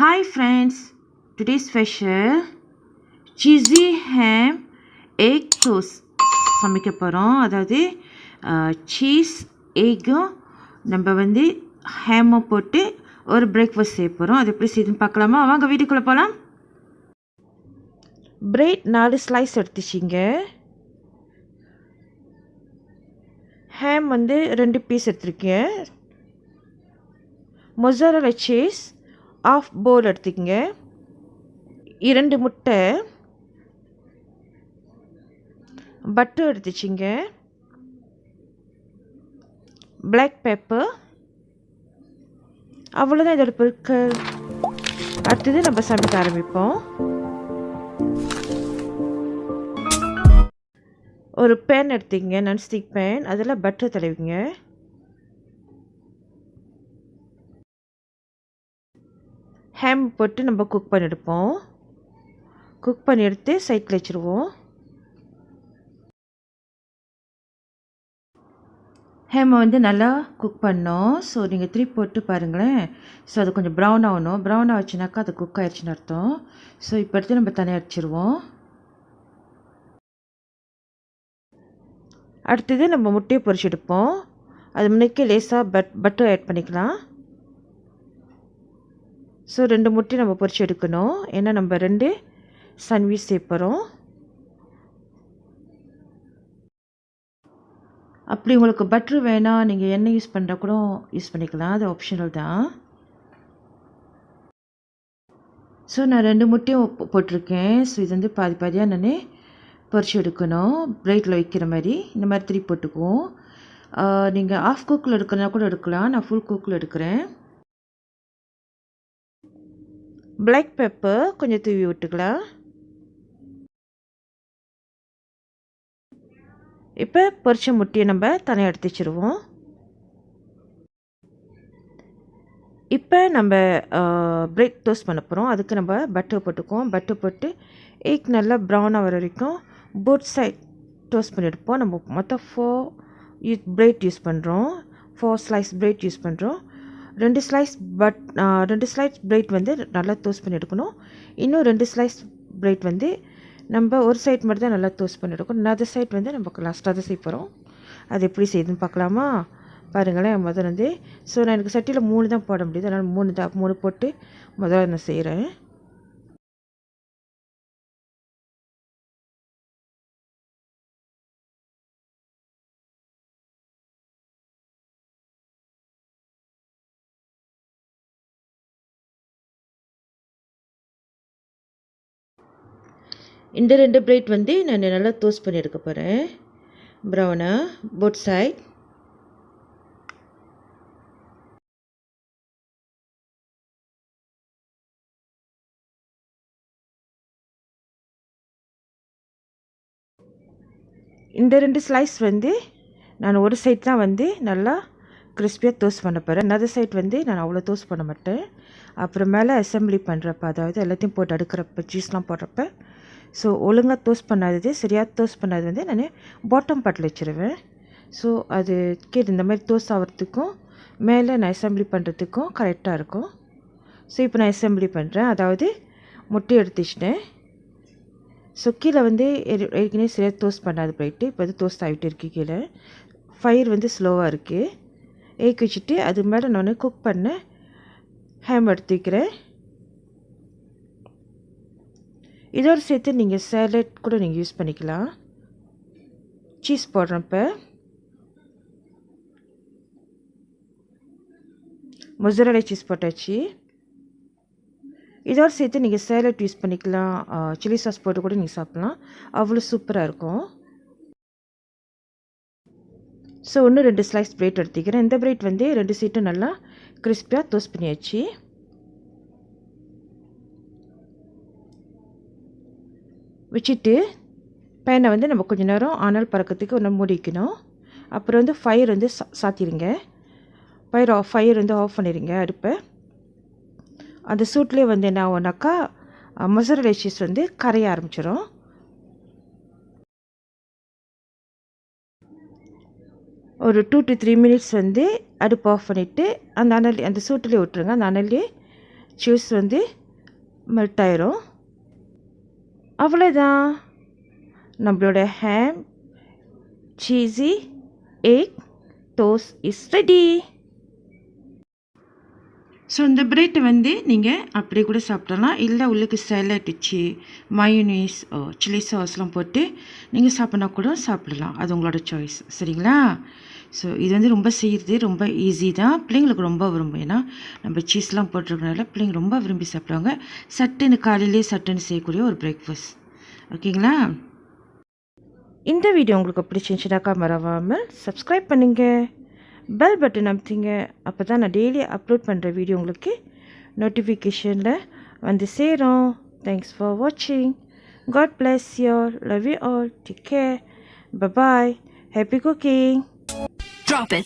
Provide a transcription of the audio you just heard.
Hi friends, today's special cheesy ham egg toast சமைக்க போகிறோம். அதாவது சீஸ் எக்கும் நம்ம வந்து ஹேமை போட்டு ஒரு பிரேக்ஃபாஸ்ட் செய்ய போகிறோம். அது எப்படி செய்யுதுன்னு பார்க்கலாமா? வாங்க வீட்டுக்குள்ளே போகலாம். Bread 4 slice எடுத்துச்சிங்க. ஹேம் வந்து 2 பீஸ் எடுத்துருக்கேன். மொசரல்லா சீஸ் ஆஃப் போல் எடுத்துக்கங்க. 2 முட்டை, பட்டர் எடுத்துச்சிங்க, பிளாக் பெப்பர், அவ்வளோதான் இதோட பொருட்கள். அடுத்தது நம்ம சமைக்க ஆரம்பிப்போம். ஒரு பேன் எடுத்துக்கங்க, நான்ஸ்டிக் பேன். அதில் பட்டர் தடவிங்க. ஹேம் போட்டு நம்ம குக் பண்ணி எடுப்போம். குக் பண்ணி எடுத்து சைடில் வச்சுருவோம். ஹேமை வந்து நல்லா குக் பண்ணோம். ஸோ நீங்கள் திருப்பி போட்டு பாருங்களேன். ஸோ அது கொஞ்சம் ப்ரௌன் ஆகணும். ப்ரௌன் ஆச்சுனாக்கா அது குக் ஆயிடுச்சுன்னு அர்த்தம். ஸோ இப்போ எடுத்து நம்ம தனியாக அடிச்சிருவோம். அடுத்தது நம்ம முட்டையை பொரிச்சு எடுப்போம். அது முன்னைக்கே லேசாக பட்டர் ஆட் பண்ணிக்கலாம். ஸோ 2 முட்டை நம்ம பொரிச்சு எடுக்கணும். ஏன்னா நம்ம 2 சாண்ட்விச் சேர்ப்போம். அப்படி உங்களுக்கு பட்ரு வேணாம், நீங்கள் எண்ணெய் யூஸ் பண்ணுற கூட யூஸ் பண்ணிக்கலாம். அது ஆப்ஷனல் தான். ஸோ நான் 2 முட்டையும் போட்டிருக்கேன். ஸோ இது வந்து பாதி பாதியாக நான் பொரிச்சு எடுக்கணும். பிரெட்டில் வைக்கிற மாதிரி இந்த மாதிரி திருப்பி போட்டுக்குவோம். நீங்கள் ஆஃப் குக்கில் எடுக்கிறனா கூட எடுக்கலாம். நான் ஃபுல் குக்கில் எடுக்கிறேன். பிளாக் பெப்பர் கொஞ்சம் தூவி விட்டுக்கலாம். இப்போ பொரிச்ச முட்டையை நம்ம தனியாக எடுத்து வச்சுருவோம். இப்போ நம்ம பிரெட் டோஸ்ட் பண்ண போகிறோம். அதுக்கு நம்ம பட்டர் போட்டுக்குவோம். பட்டர் போட்டு எக் நல்லா ப்ரௌனாக வர வரைக்கும் போத் சைட் டோஸ்ட் பண்ணி எடுப்போம். நம்ம மொத்தம் 4 பிரெட் யூஸ் பண்ணுறோம். 4 ஸ்லைஸ் பிரெட் யூஸ் பண்ணுறோம். 2 ஸ்லைஸ் பிரெட் வந்து நல்லா டோஸ்ட் பண்ணி எடுக்கணும். இன்னும் 2 ஸ்லைஸ் பிரெட் வந்து நம்ம ஒரு சைட் மட்டும் தான் நல்லா டோஸ்ட் பண்ணி எடுக்கணும். இன்னொரு சைட் வந்து நம்ம லாஸ்ட்டாக தான் செய்ய போகிறோம். அது எப்படி செய்யுதுன்னு பார்க்கலாமா? பாருங்களேன். முதல்ல வந்து நான் எனக்கு சட்டியில் 3 தான் போட முடியுது. அதனால் 3 போட்டு முதல்ல நான் செய்கிறேன். இந்த 2 பிரெட் வந்து நான் நல்லா டோஸ்ட் பண்ணி எடுக்க போகிறேன். ப்ரௌனாக போத் சைட். இந்த 2 ஸ்லைஸ் வந்து நான் ஒரு சைட் தான் வந்து நல்லா கிறிஸ்பியாக டோஸ்ட் பண்ண போகிறேன். இன்னொரு சைட் வந்து நான் அவ்வளோ டோஸ்ட் பண்ண மாட்டேன். அப்புறம் மேலே அசம்பிளி பண்ணுறப்ப, அதாவது எல்லாத்தையும் போட்டு அடுக்கிறப்ப, சீஸ்லாம் போடுறப்ப ஒழுங்காக டோஸ்ட் பண்ணாதது, சரியாக டோஸ்ட் பண்ணாது வந்து நான் பாட்டம் பாட்டில் வச்சுருவேன். ஸோ அது கீழே இந்த மாதிரி டோஸ்ட் ஆகிறதுக்கும் மேலே நான் அசம்பிளி பண்ணுறதுக்கும் கரெக்டாக இருக்கும். ஸோ இப்போ நான் அசம்பிளி பண்ணுறேன். அதாவது முட்டை எடுத்துச்சிட்டேன். ஸோ கீழே வந்து ஏற்கனவே சரியாக டோஸ்ட் பண்ணாது போயிட்டு இப்போ வந்து டோஸ்ட் ஆகிட்டு இருக்குது. கீழே ஃபயர் வந்து ஸ்லோவாக இருக்குது. ஏக் வச்சுட்டு அது மேலே நான் குக் பண்ண ஹேம் எடுத்துக்கிறேன். இதோடு சேர்த்து நீங்கள் சேலட் கூட நீங்கள் யூஸ் பண்ணிக்கலாம். சீஸ் போடுறப்ப மொசரல்லா சீஸ் போட்டாச்சு. இதோடு சேர்த்து நீங்கள் சேலட் யூஸ் பண்ணிக்கலாம். சில்லி சாஸ் போட்டு கூட நீங்கள் சாப்பிட்லாம். அவ்வளோ சூப்பராக இருக்கும். ஸோ இன்னும் 2 ஸ்லைஸ் பிரெட் எடுத்துக்கிறேன். இந்த பிரெட் வந்து 2 சைட்டும் நல்லா கிறிஸ்பியாக டோஸ்ட் பண்ணியாச்சு. வச்சுட்டு பேனை வந்து நம்ம கொஞ்சம் நேரம் ஆனால் பறக்கிறதுக்கு ஒன்று மூடிக்கணும். அப்புறம் வந்து ஃபயர் வந்து சாத்திடுங்க. ஃபயர் வந்து ஆஃப் பண்ணிடுங்க அடுப்பை. அந்த சூட்லேயே வந்து என்ன ஆகும்னாக்கா மொசரல்லா சீஸ் வந்து கரைய ஆரம்பிச்சிடும். ஒரு 2 to 3 மினிட்ஸ் வந்து அடுப்பு ஆஃப் பண்ணிவிட்டு அந்த சூட்டிலே விட்டுருங்க. அந்த அனல்லே சீஸ் வந்து மெல்ட் ஆயிரும். அவ்வளோதான், நம்மளோட ham cheesy egg toast is ready. So இந்த பிரெட்டை வந்து நீங்கள் அப்படியே கூட சாப்பிடலாம், இல்லை உள்ளுக்கு சாலட் வச்சு மயோனீஸ் சில்லி சாஸ்லாம் போட்டு நீங்கள் சாப்பிட்னா கூட சாப்பிடலாம், அது உங்களோட சாய்ஸ். சரிங்களா? ஸோ இது வந்து ரொம்ப செய்கிறது ரொம்ப ஈஸி தான், பிள்ளைங்களுக்கு ரொம்ப விரும்பும். ஏன்னா நம்ம சீஸ்லாம் போட்டிருக்கனால பிள்ளைங்க ரொம்ப விரும்பி சாப்பிடுவாங்க. சட்டுன்னு காலையிலே சட்டுன்னு செய்யக்கூடிய ஒரு பிரேக்ஃபாஸ்ட். ஓகேங்களா? இந்த வீடியோ உங்களுக்கு பிடிச்சிருந்துச்சுனாக்கா மறவாமல் சப்ஸ்கிரைப் பண்ணுங்கள், பெல் பட்டன் அமுத்திங்க. அப்போ தான் நான் டெய்லி அப்லோட் பண்ணுற வீடியோ உங்களுக்கு நோட்டிஃபிகேஷனில் வந்து சேரும். தேங்க்ஸ் ஃபார் வாட்சிங். God bless you all. Love you all. Take care. Bye bye. Happy cooking. Drop it.